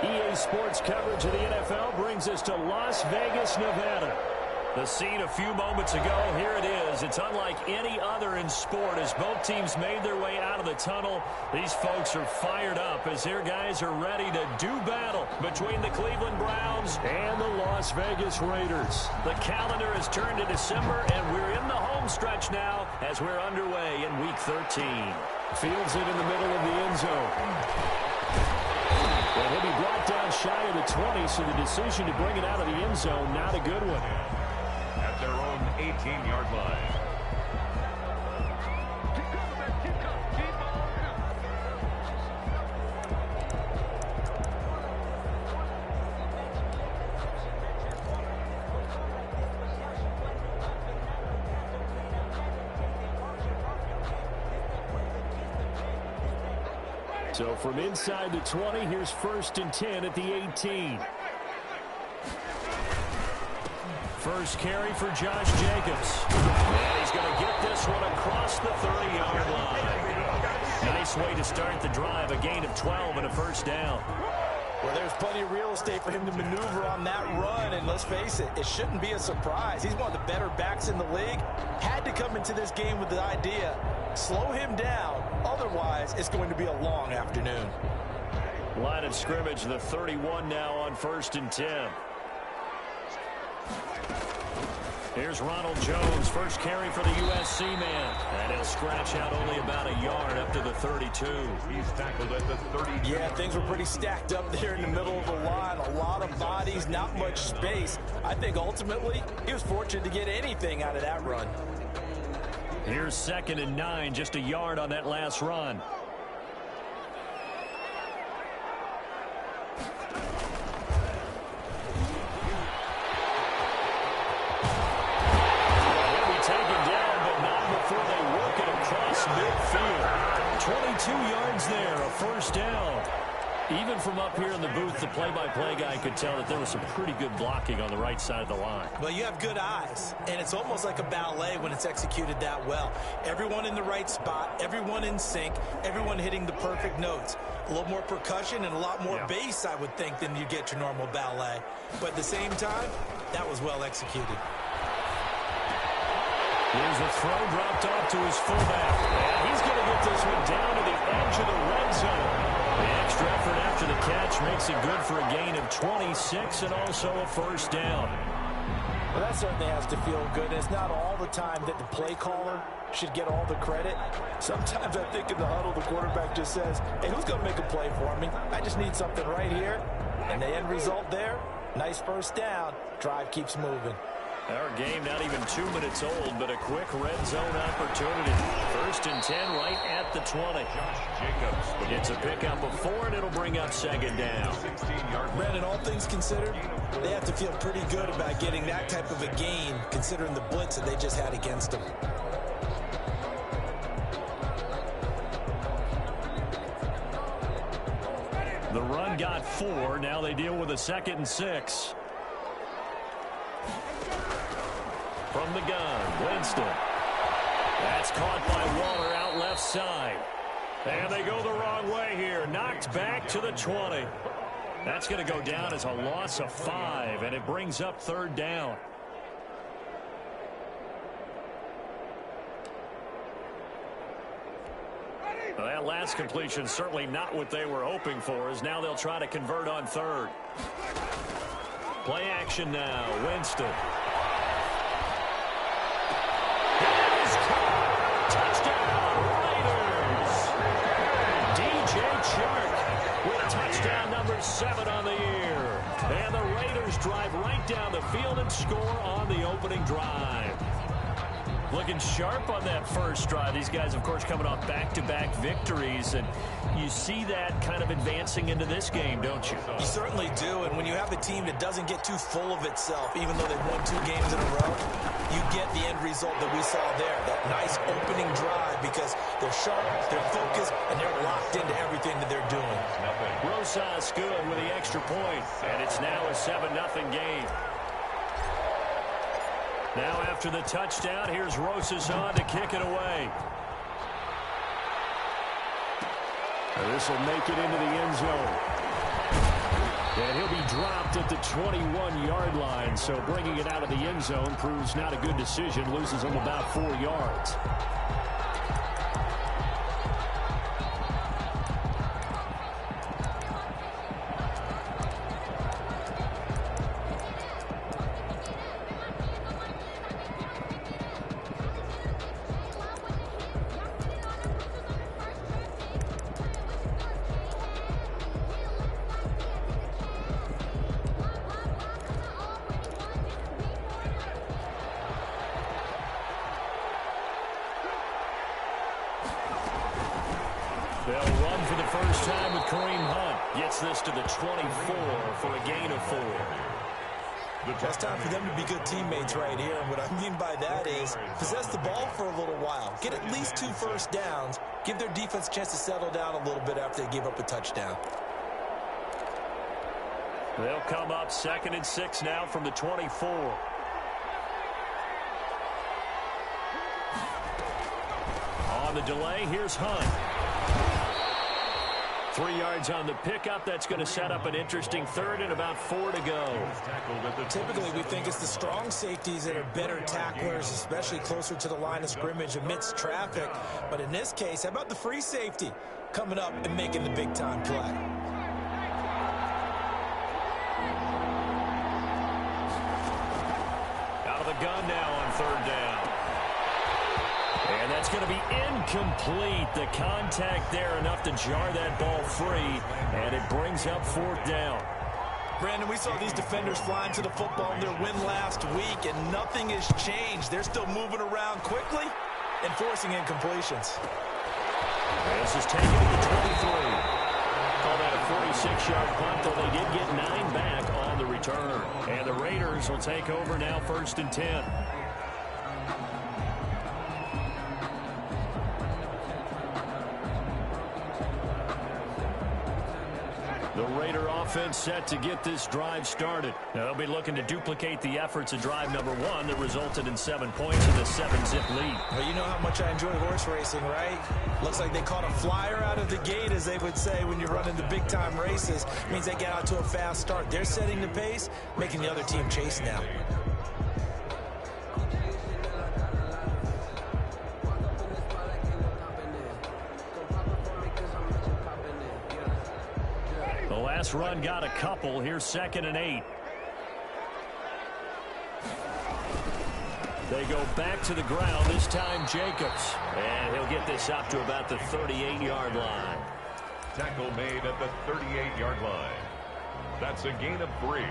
EA Sports coverage of the NFL brings us to Las Vegas, Nevada. The scene a few moments ago, here it is. It's unlike any other in sport as both teams made their way out of the tunnel. These folks are fired up as their guys are ready to do battle between the Cleveland Browns and the Las Vegas Raiders. The calendar has turned to December, and we're in the home stretch now as we're underway in Week 13. Fields it in the middle of the end zone. Well, he'll be brought down shy of the 20, so the decision to bring it out of the end zone, not a good one. At their own 18-yard line. So from inside the 20, here's 1st and 10 at the 18. First carry for Josh Jacobs. And he's going to get this one across the 30-yard line. Nice way to start the drive, a gain of 12 and a first down. Well, there's plenty of real estate for him to maneuver on that run, and let's face it, it shouldn't be a surprise. He's one of the better backs in the league. Had to come into this game with the idea, slow him down, otherwise it's going to be a long afternoon. Line of scrimmage, the 31 now on 1st and 10. Here's Ronald Jones, first carry for the USC man. And he'll scratch out only about a yard up to the 32. He's tackled at the 32. Yeah, things were pretty stacked up there in the middle of the line. A lot of bodies, not much space. I think ultimately he was fortunate to get anything out of that run. Here's 2nd and 9, just a yard on that last run. Midfield. 22 yards there, a first down. Even from up here in the booth, the play-by-play guy could tell that there was some pretty good blocking on the right side of the line. Well, you have good eyes, and it's almost like a ballet when it's executed that well. Everyone in the right spot, everyone in sync, everyone hitting the perfect notes. A little more percussion and a lot more bass, I would think, than you get your normal ballet. But at the same time, that was well executed. Here's a throw dropped off to his fullback. And he's going to get this one down to the edge of the red zone. The extra effort after the catch makes it good for a gain of 26 and also a first down. Well, that certainly has to feel good. It's not all the time that the play caller should get all the credit. Sometimes I think in the huddle, the quarterback just says, hey, who's going to make a play for me? I just need something right here. And the end result there, nice first down. Drive keeps moving. Our game not even 2 minutes old, but a quick red zone opportunity. 1st and 10 right at the 20. Josh Jacobs. It's a pickup of 4, and it'll bring up 2nd down. 16-yard. Brandon, all things considered, they have to feel pretty good about getting that type of a gain, considering the blitz that they just had against them. The run got 4. Now they deal with a 2nd and 6. From the gun, Winston. That's caught by Waller out left side. And they go the wrong way here. Knocked back to the 20. That's going to go down as a loss of 5, and it brings up 3rd down. Well, that last completion certainly not what they were hoping for, as now they'll try to convert on 3rd. Play action now, Winston. Touchdown number 7 on the year. And the Raiders drive right down the field and score on the opening drive. Looking sharp on that first drive. These guys, of course, coming off back-to-back victories. And you see that kind of advancing into this game, don't you? You certainly do. And when you have a team that doesn't get too full of itself, even though they've won 2 games in a row, you get the end result that we saw there. That nice opening drive because they're sharp, they're focused, and they're locked into everything that they're doing. Rosas good with the extra point. And it's now a 7-0 game. Now after the touchdown, here's Rosas on to kick it away. This will make it into the end zone. And he'll be dropped at the 21-yard line. So bringing it out of the end zone proves not a good decision. Loses him about 4 yards. They'll run for the first time with Kareem Hunt. Gets this to the 24 for a gain of 4. It's time for them to be good teammates right here. And what I mean by that is possess the ball for a little while. Get at least 2 first downs. Give their defense a chance to settle down a little bit after they give up a touchdown. They'll come up 2nd and 6 now from the 24. On the delay, here's Hunt. 3 yards on the pickup. That's going to set up an interesting 3rd and about 4 to go. Typically, we think it's the strong safeties that are better tacklers, especially closer to the line of scrimmage amidst traffic. But in this case, how about the free safety coming up and making the big-time play? Out of the gun now on 3rd down. And that's going to be incomplete. The contact there enough to jar that ball free, and it brings up 4th down. Brandon, we saw these defenders flying to the football in their win last week, and nothing has changed. They're still moving around quickly and forcing incompletions. This is taken to the 23. Call that a 46-yard punt, though they did get 9 back on the return. And the Raiders will take over now 1st and 10. The Raider offense set to get this drive started. Now they'll be looking to duplicate the efforts of drive number 1 that resulted in 7 points in the 7-zip lead. Well, you know how much I enjoy horse racing, right? Looks like they caught a flyer out of the gate, as they would say when you're running the big-time races. It means they get out to a fast start. They're setting the pace, making the other team chase now. Last run got a couple. Here's 2nd and 8. They go back to the ground, this time Jacobs. And he'll get this up to about the 38-yard line. Tackle made at the 38-yard line. That's a gain of 3.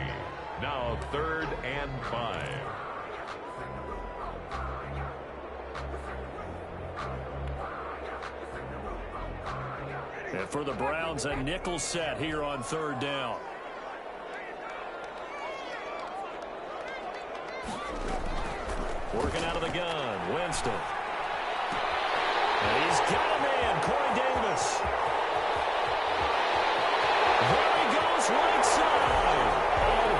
Now 3rd and 5. And for the Browns, a nickel set here on 3rd down. Working out of the gun, Winston. And he's got a man, Corey Davis. There he goes, right side.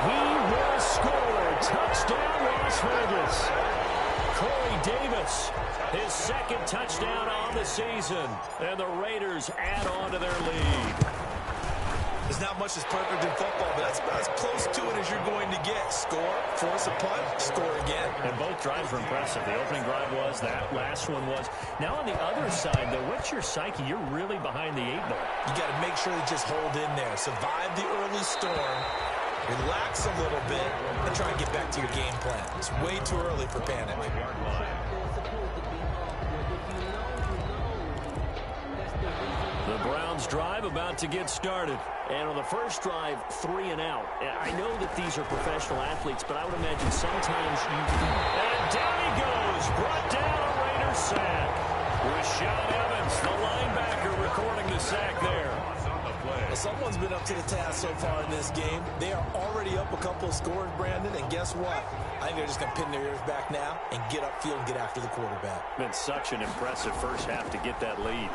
And he will score. Touchdown, Las Vegas. Corey Davis, his 2nd touchdown on the season. And the Raiders add on to their lead. There's not much that's perfect in football, but that's about as close to it as you're going to get. Score, force a punt, score again. And both drives were impressive. The opening drive was, that last one was. Now on the other side, though, what's your psyche? You're really behind the 8-ball. You got to make sure to just hold in there. Survive the early storm. Relax a little bit and try to get back to your game plan. It's way too early for panic. The Browns drive about to get started. And on the first drive, 3 and out. I know that these are professional athletes, but I would imagine sometimes you... And down he goes. Brought down a Raiders sack. Rashaan Evans, the linebacker, recording the sack there. Well, someone's been up to the task so far in this game. They are already up a couple of scores, Brandon, and guess what? I think they're just going to pin their ears back now and get upfield and get after the quarterback. Been such an impressive first half to get that lead.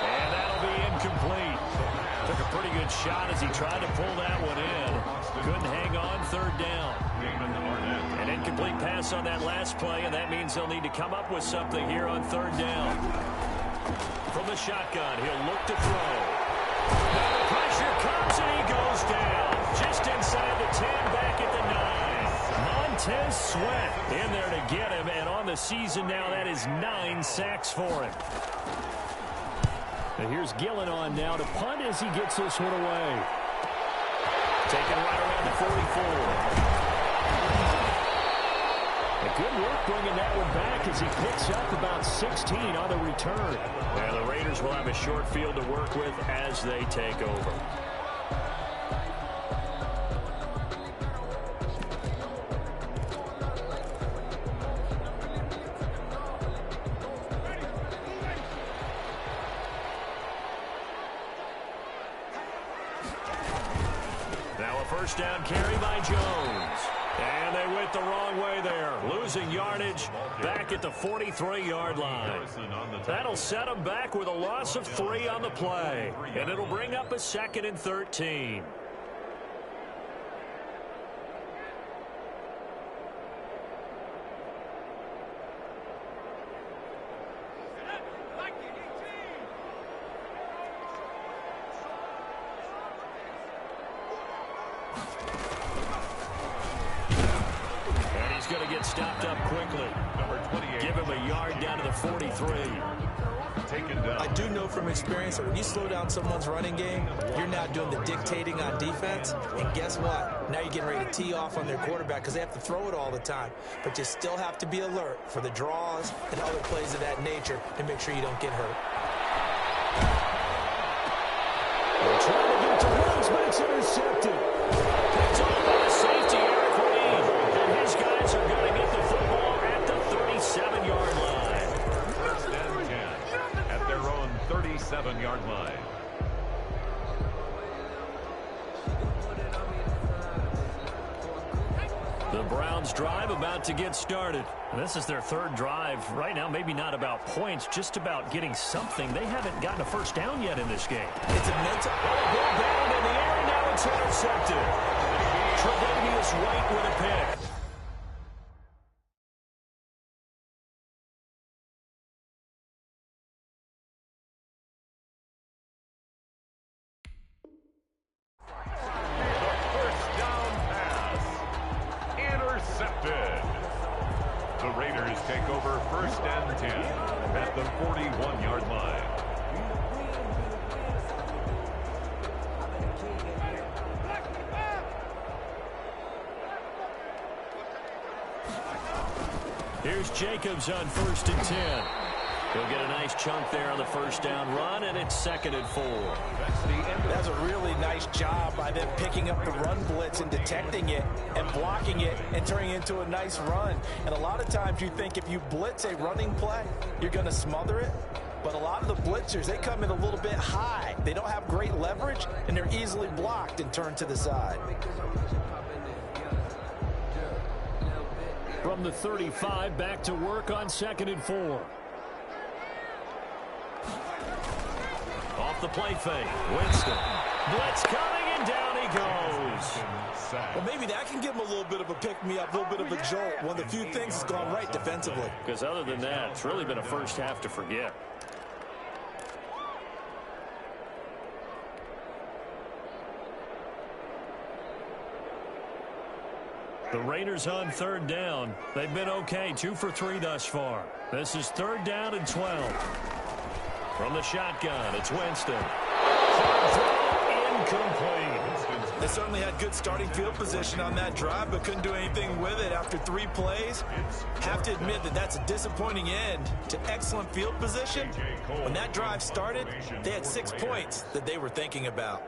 And that'll be incomplete. Took a pretty good shot as he tried to pull that one in. Couldn't hang on, 3rd down. An incomplete pass on that last play, and that means they'll need to come up with something here on 3rd down. From the shotgun, he'll look to throw. Now the pressure comes, and he goes down. Just inside the 10, back at the 9. Montez Sweat in there to get him, and on the season now, that is 9 sacks for him. And here's Gillen on now to punt as he gets this one away. Taken right around the 44. Good work bringing that one back as he picks up about 16 on the return. And the Raiders will have a short field to work with as they take over. Now a first down carry by Jones. And they went the wrong way there, losing yardage back at the 43-yard line. That'll set them back with a loss of 3 on the play, and it'll bring up a 2nd and 13. Going to get stopped up quickly. Number 28. Give him a yard down to the 43. Taken down. I do know from experience that when you slow down someone's running game, you're now doing the dictating on defense. And guess what? Now you're getting ready to tee off on their quarterback because they have to throw it all the time. But you still have to be alert for the draws and other plays of that nature to make sure you don't get hurt. They're trying to get to Rhodes, but it's intercepted. It's all by the safety, Eric Reed. And his guys are going to get the football at the 37-yard line. First and 10 at their own 37-yard line. The Browns drive about to get started. This is their 3rd drive. Right now, maybe not about points, just about getting something. They haven't gotten a first down yet in this game. It's a mental... Ball down in the air, and now it's intercepted. Tre'Davious White with a pick. The Raiders take over first and 10 at the 41-yard line. Here's Jacobs on 1st and 10. He'll get a nice chunk there on the first down run, and it's 2nd and 4. That's a really nice job by them picking up the run blitz and detecting it and blocking it and turning it into a nice run. And a lot of times you think if you blitz a running play, you're going to smother it. But a lot of the blitzers, they come in a little bit high. They don't have great leverage, and they're easily blocked and turned to the side. From the 35, back to work on 2nd and 4. Off the play fake. Winston. Blitz coming, and down he goes. Well, maybe that can give him a little bit of a pick-me-up, a little bit of a jolt. One of the few things that's gone right defensively. Because other than that, it's really been a first half to forget. The Raiders on 3rd down. They've been okay, 2 for 3 thus far. This is 3rd down and 12. From the shotgun, it's Winston. Incomplete. They certainly had good starting field position on that drive, but couldn't do anything with it after 3 plays. Have to admit that that's a disappointing end to excellent field position. When that drive started, they had 6 points that they were thinking about.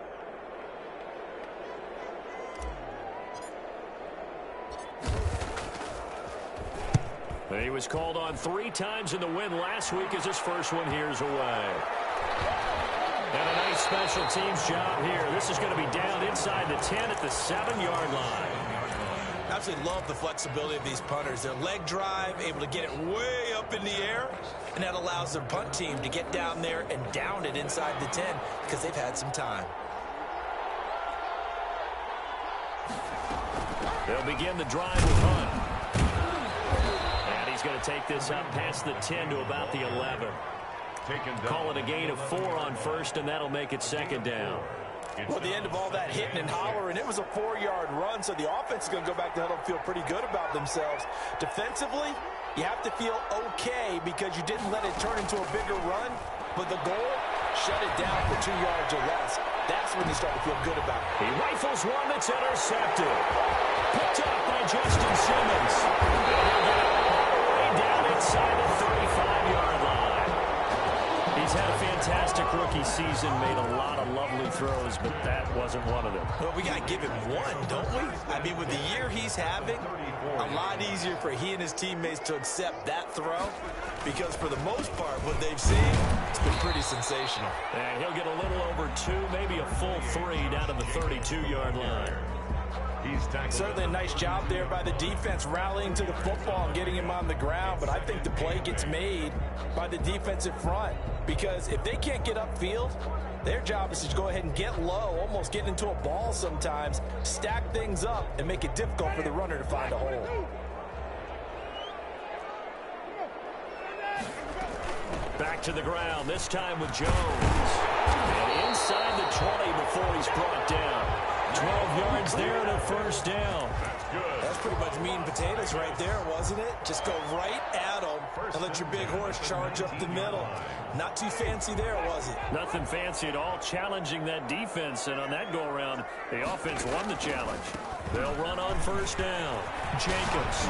He was called on 3 times in the win last week as his first one here's away. And a nice special teams job here. This is going to be down inside the 10 at the 7-yard line. Absolutely love the flexibility of these punters. Their leg drive, able to get it way up in the air, and that allows their punt team to get down there and down it inside the 10 because they've had some time. They'll begin the drive with Hunt. And he's going to take this up past the 10 to about the 11. taken down. Call it a gain of 4 on first, and that'll make it second down. Well, the end of all that hitting and hollering, it was a 4-yard run, so the offense is going to go back to huddle and feel pretty good about themselves. Defensively, you have to feel okay because you didn't let it turn into a bigger run, but the goal, shut it down for 2 yards or less. That's when you start to feel good about it. He rifles one that's intercepted. Picked up by Justin Simmons. They'll get it all the way down inside the 35-yard line. He's had a fantastic rookie season, made a lot of lovely throws, but that wasn't one of them. Well, we got to give him one, don't we? I mean, with the year he's having, a lot easier for he and his teammates to accept that throw because for the most part, what they've seen, it's been pretty sensational. And he'll get a little over 2, maybe a full 3 down to the 32-yard line. Certainly a nice job there by the defense rallying to the football and getting him on the ground, but I think the play gets made by the defensive front because if they can't get upfield, their job is to go ahead and get low, almost get into a ball sometimes, stack things up, and make it difficult for the runner to find a hole. Back to the ground, this time with Jones. And inside the 20 before he's brought down. 12 yards there and a first down. That's pretty much meat and potatoes right there, wasn't it? Just go right at them and let your big horse charge up the middle. Not too fancy there, was it? Nothing fancy at all, challenging that defense. And on that go-around, the offense won the challenge. They'll run on first down. Jacobs.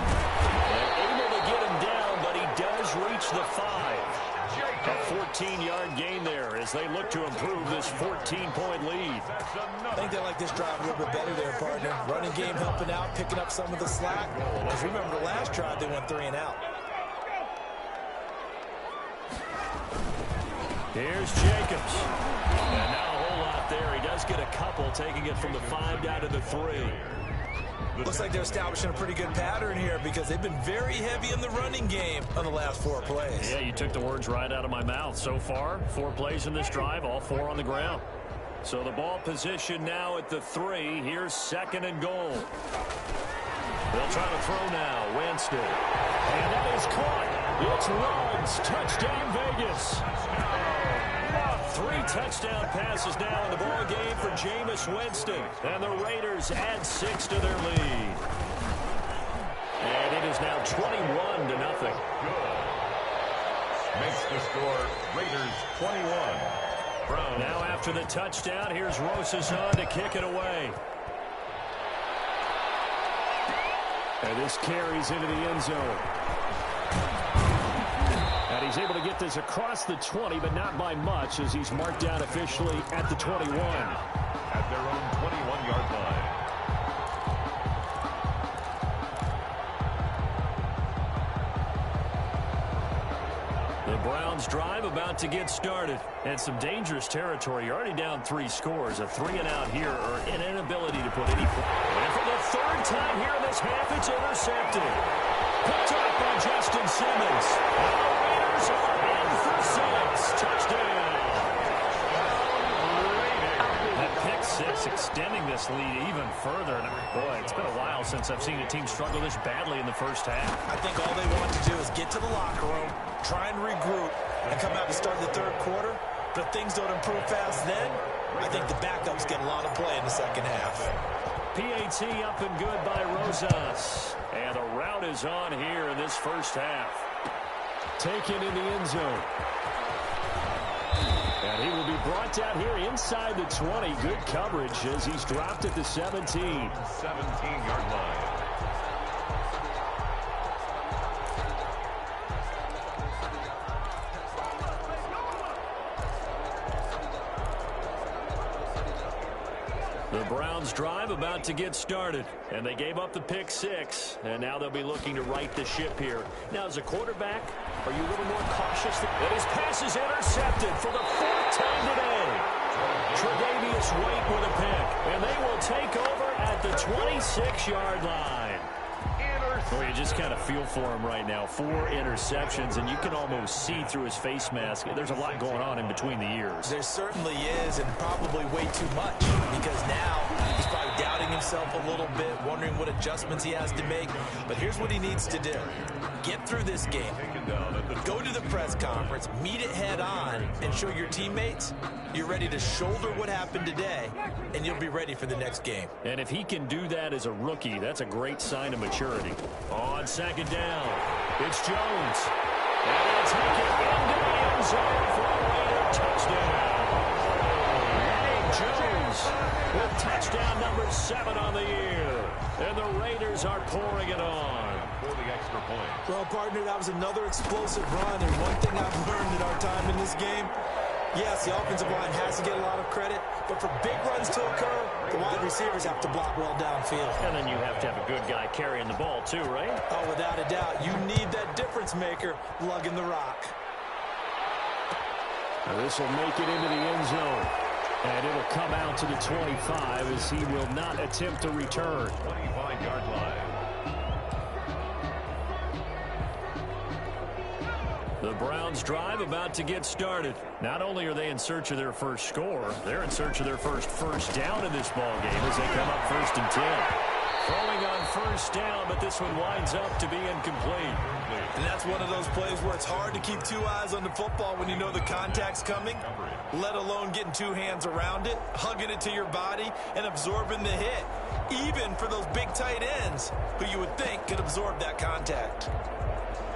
Able to get him down, but he does reach the 5. A 14-yard gain there as they look to improve this 14-point lead. I think they like this drive a little bit better there, partner. Running game helping out, picking up some of the slack. Because remember the last drive, they went 3 and out. Here's Jacobs. And now a whole lot there. He does get a couple, taking it from the 5 down to the 3. Looks like they're establishing a pretty good pattern here because they've been very heavy in the running game on the last 4 plays. Yeah, you took the words right out of my mouth. So far, 4 plays in this drive, all 4 on the ground. So the ball position now at the 3. Here's second and goal. They'll try to throw now. Winston. And that is caught. It's Ruggs. Touchdown, Vegas. 3 touchdown passes now in the ball game for Jameis Winston. And the Raiders add 6 to their lead. And it is now 21-0. Makes the score Raiders 21. Brown. Now after the touchdown, here's Rosazon to kick it away. And this carries into the end zone. And he's able to get this across the 20, but not by much as he's marked down officially at the 21. At their own 21-yard line. The Browns drive about to get started. And some dangerous territory. You're already down 3 scores. A 3-and-out here or an inability to put any... And for the 3rd time here in this half, it's intercepted. Picked up by Justin Simmons. And the Raiders are in for 6. Touchdown. That pick 6 extending this lead even further. And boy, it's been a while since I've seen a team struggle this badly in the first half. I think all they want to do is get to the locker room, try and regroup, and come out to start the 3rd quarter. But if things don't improve fast then, I think the backups get a lot of play in the second half. PAT up and good by Rosas. And the route is on here in this first half. Taken in the end zone. And he will be brought down here inside the 20. Good coverage as he's dropped at the 17. 17-yard line. The Browns drive about to get started, and they gave up the pick 6, and now they'll be looking to right the ship here. Now, as a quarterback, are you a little more cautious? And his pass is intercepted for the 4th time today. Tre'Davious White with a pick, and they will take over at the 26-yard line. Well, you just kind of feel for him right now. 4 interceptions, and you can almost see through his face mask. There's a lot going on in between the ears. There certainly is, and probably way too much, because now he's probably doubting himself a little bit, wondering what adjustments he has to make. But here's what he needs to do. Get through this game. Go to the press conference, meet it head on, and show your teammates you're ready to shoulder what happened today, and you'll be ready for the next game. And if he can do that as a rookie, that's a great sign of maturity. On second down, it's Jones. And they'll take it into the end zone for a Raider touchdown. Lenny Jones with touchdown number 7 on the year. And the Raiders are pouring it on. For the extra point. Well, partner, that was another explosive run, and one thing I've learned in our time in this game, yes, the offensive line has to get a lot of credit, but for big runs to occur, the wide receivers have to block well downfield. And then you have to have a good guy carrying the ball too, right? Oh, without a doubt. You need that difference maker lugging the rock. This will make it into the end zone. And it'll come out to the 25 as he will not attempt to return. 25-yard line. The Browns drive about to get started. Not only are they in search of their first score, they're in search of their first down in this ball game as they come up 1st and 10. Throwing on first down, but this one winds up to be incomplete. And that's one of those plays where it's hard to keep 2 eyes on the football when you know the contact's coming, let alone getting 2 hands around it, hugging it to your body, and absorbing the hit, even for those big tight ends who you would think could absorb that contact.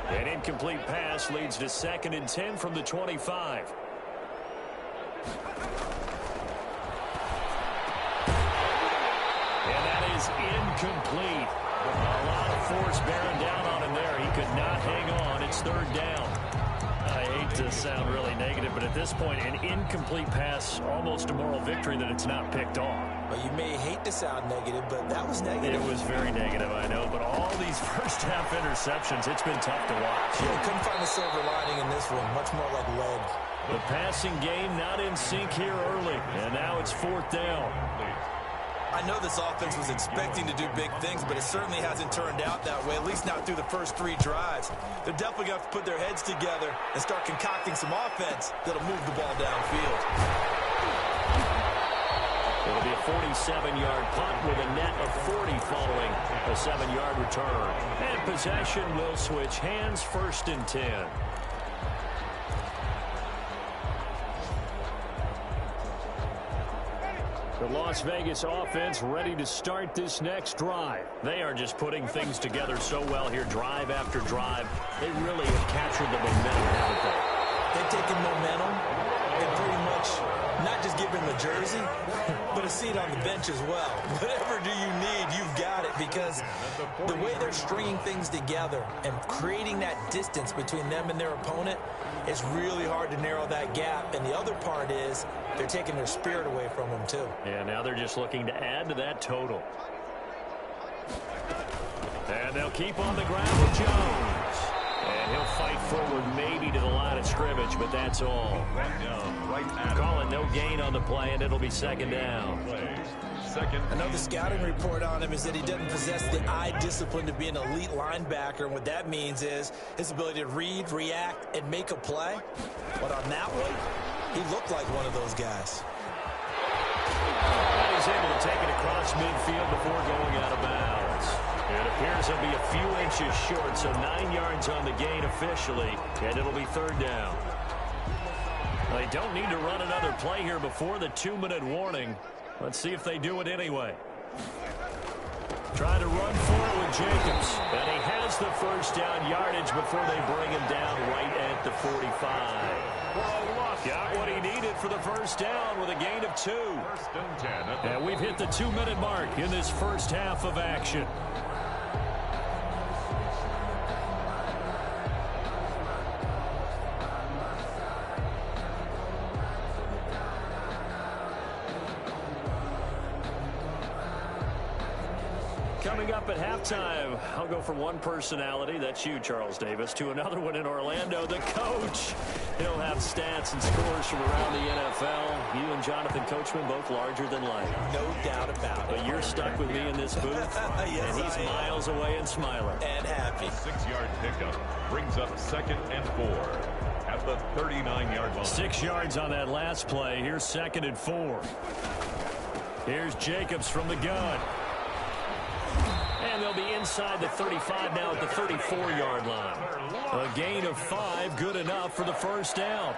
An incomplete pass leads to 2nd and 10 from the 25. And that is incomplete. A lot of force bearing down on him there. He could not hang on. It's 3rd down. I hate to sound really negative, but at this point, an incomplete pass, almost a moral victory that it's not picked off. Well, you may hate to sound negative, but that was negative. It was very negative, I know, but all these first-half interceptions, it's been tough to watch. Yeah, couldn't find a silver lining in this one, much more like lead. The passing game not in sync here early, and now it's 4th down. I know this offense was expecting to do big things, but it certainly hasn't turned out that way, at least not through the first 3 drives. They're definitely going to have to put their heads together and start concocting some offense that'll move the ball downfield. It'll be a 47-yard punt with a net of 40 following a 7-yard return. And possession will switch hands, 1st and 10. The Las Vegas offense ready to start this next drive. They are just putting things together so well here, drive after drive. They really have captured the momentum, haven't they? They've taken momentum and pretty much not just given them a jersey, but a seat on the bench as well. Whatever do you need, you've got it, because the way they're stringing things together and creating that distance between them and their opponent, it's really hard to narrow that gap. And the other part is they're taking their spirit away from them, too. Yeah, now they're just looking to add to that total. And they'll keep on the ground with Jones. And he'll fight forward maybe to the line of scrimmage, but that's all. Call it no gain on the play, and it'll be 2nd down. I know the scouting report on him is that he doesn't possess the eye discipline to be an elite linebacker, and what that means is his ability to read, react, and make a play. But on that one, he looked like one of those guys. And he's able to take it across midfield before going out of bounds. It appears he'll be a few inches short, so 9 yards on the gain officially, and it'll be 3rd down. They don't need to run another play here before the 2-minute warning. Let's see if they do it anyway. Trying to run for it with Jacobs. And he has the 1st down yardage before they bring him down right at the 45. Got what he needed for the 1st down with a gain of 2. 1st and 10. And we've hit the 2-minute mark in this first half of action. Coming up at halftime, I'll go from one personality, that's you, Charles Davis, to another one in Orlando, the coach. He'll have stats and scores from around the NFL. You and Jonathan Coachman, both larger than life. No doubt about it. But you're stuck with me in this booth, yes, and he's miles away and smiling. And happy. 6-yard pickup brings up 2nd and 4 at the 39-yard line. 6 yards on that last play. Here's 2nd and 4. Here's Jacobs from the gun. And they'll be inside the 35 now at the 34-yard line. A gain of 5, good enough for the first down.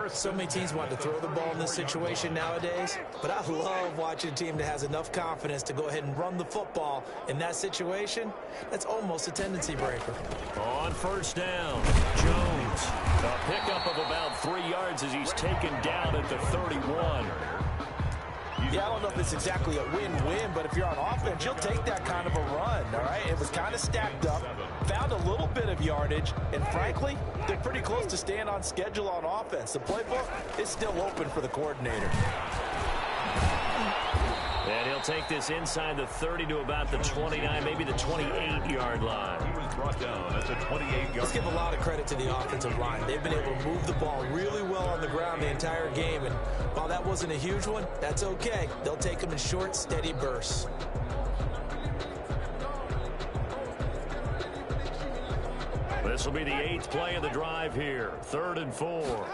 So many teams want to throw the ball in this situation nowadays, but I love watching a team that has enough confidence to go ahead and run the football. In that situation, that's almost a tendency breaker. On first down, Jones. A pickup of about 3 yards as he's taken down at the 31. Yeah, I don't know if it's exactly a win-win, but if you're on offense, you'll take that kind of a run, all right? It was kind of stacked up, found a little bit of yardage, and frankly, they're pretty close to staying on schedule on offense. The playbook is still open for the coordinator. And he'll take this inside the 30 to about the 29, maybe the 28-yard line. He was brought down. That's a 28-yard. Let's give a lot of credit to the offensive line. They've been able to move the ball really well on the ground the entire game, and while that wasn't a huge one, that's okay. They'll take them in short, steady bursts. This will be the 8th play of the drive here. 3rd and 4.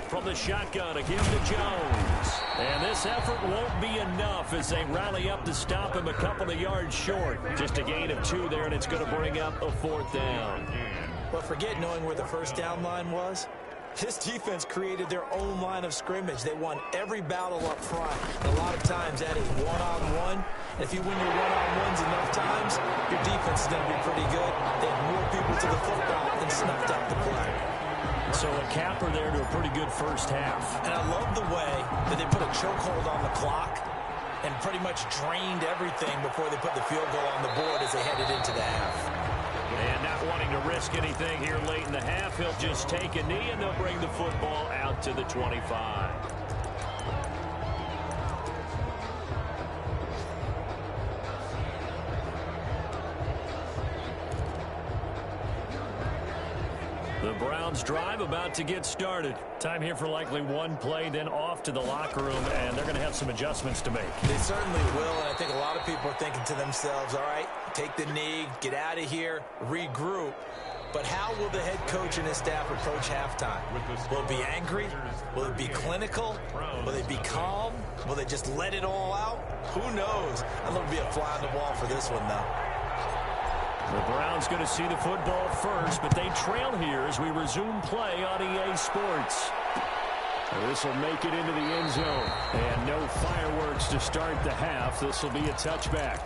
From the shotgun, a give to Jones. And this effort won't be enough as they rally up to stop him a couple of yards short. Just a gain of 2 there, and it's going to bring up a 4th down. But forget knowing where the first down line was. This defense created their own line of scrimmage. They won every battle up front. And a lot of times that is one-on-one. And if you win your one-on-ones enough times, your defense is going to be pretty good. They had more people to the football and snuffed out the play. So a capper there to a pretty good first half. And I love the way that they put a chokehold on the clock and pretty much drained everything before they put the field goal on the board as they headed into the half. And not wanting to risk anything here late in the half, he'll just take a knee and they'll bring the football out to the 25. The Browns drive about to get started. Time here for likely one play, then off to the locker room, and they're going to have some adjustments to make. They certainly will, and I think a lot of people are thinking to themselves, all right, take the knee, get out of here, regroup. But how will the head coach and his staff approach halftime? Will it be angry? Will it be clinical? Will they be calm? Will they just let it all out? Who knows? I'd love to be a fly on the wall for this one, though. The Browns going to see the football first, but they trail here as we resume play on EA Sports. This will make it into the end zone. And no fireworks to start the half. This will be a touchback.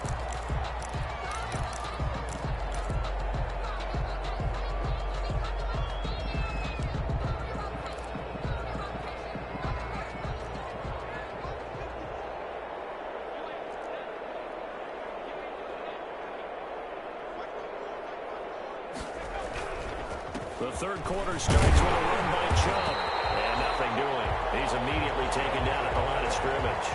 The third quarter starts with a run by Chubb. And nothing doing. He's immediately taken down at the line of scrimmage.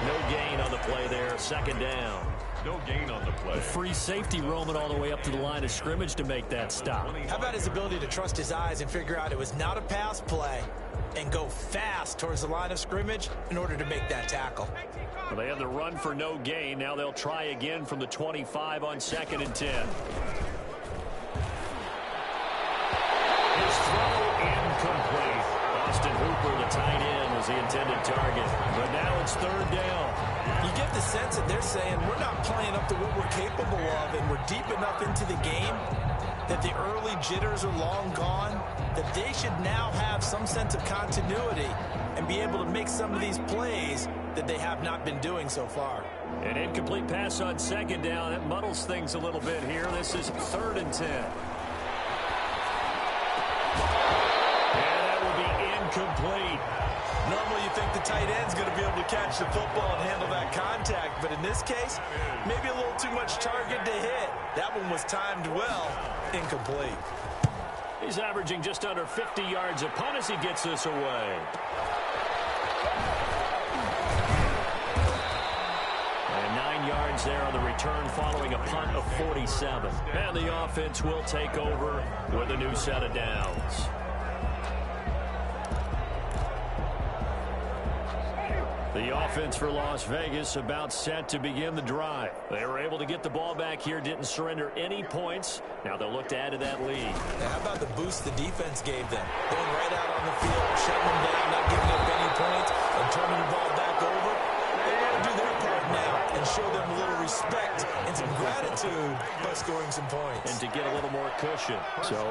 No gain on the play there. 2nd down. No gain on the play. A free safety roaming all the way up to the line of scrimmage to make that stop. How about his ability to trust his eyes and figure out it was not a pass play and go fast towards the line of scrimmage in order to make that tackle? Well, they had the run for no gain. Now they'll try again from the 25 on 2nd and 10. His throw incomplete. Austin Hooper, the tight end, was the intended target. But now it's 3rd down. You get the sense that they're saying we're not playing up to what we're capable of, and we're deep enough into the game that the early jitters are long gone, that they should now have some sense of continuity and be able to make some of these plays that they have not been doing so far. An incomplete pass on 2nd down. That muddles things a little bit here. This is 3rd and 10. Complete. Normally you think the tight end's going to be able to catch the football and handle that contact, but in this case, maybe a little too much target to hit. That one was timed well. Incomplete. He's averaging just under 50 yards a punt as he gets this away. And 9 yards there on the return following a punt of 47. And the offense will take over with a new set of downs. The offense for Las Vegas about set to begin the drive. They were able to get the ball back here, didn't surrender any points. Now they'll look to add to that lead. Now, how about the boost the defense gave them? Going right out on the field, shutting them down, not giving up any points, and turning the ball back over. They want to do their part now and show them a little respect and some gratitude by scoring some points. And to get a little more cushion. So